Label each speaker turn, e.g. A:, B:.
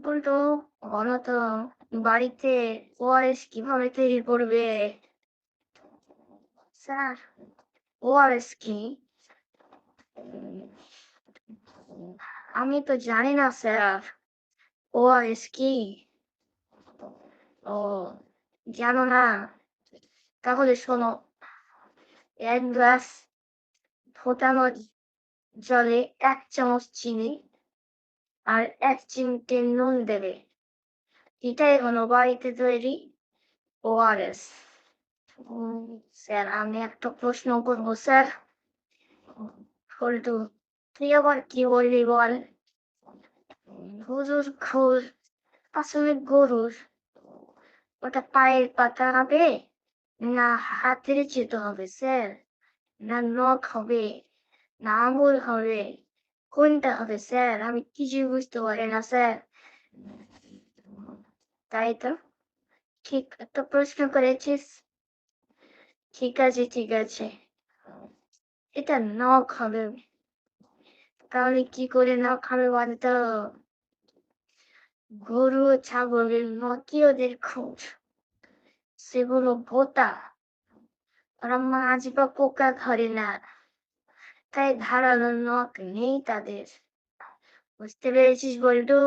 A: বলতো, বলো তো, বাড়িতে ওআরএস কিভাবে তৈরি করবে? স্যার, ওআরএস কি? আমি তো জানি না স্যার, ওআরএস কি? ও, জানো না? তাহলে শোনো, 1 গ্লাস ফোটানো জলে 1 চামচ চিনি আর 1 চিমটে নুন দেবে। এটাই হলো বাড়িতে তৈরি ওআরএস। স্যার, আমি একটা প্রশ্ন করবো স্যার। পল্টু, তুই আবার কি বললি বল? হুজুর খুর, আসলে গরুর, ওটা পায়ের পাতা হবে, না হাতের চিতো হবে স্যার, না নখ হবে, না আঙুল হবে? কোনটা হবে স্যার? আমি কিছুই বুঝতে পারি না স্যার। তাই তো, ঠিক একটা প্রশ্ন করেছিস। ঠিক আছে, ঠিক আছে, এটা নখ হবে। তাহলে কি করে নখ হবে বলতো? গরু ও ছাগলের নখই ওদের খুঁট, সেগুলো ভোঁতা। ওরা মাছ বা পোকা ধরে না, তাই ধারালো নখ নেই তাদের। বুঝতে পেরেছিস বল্টু?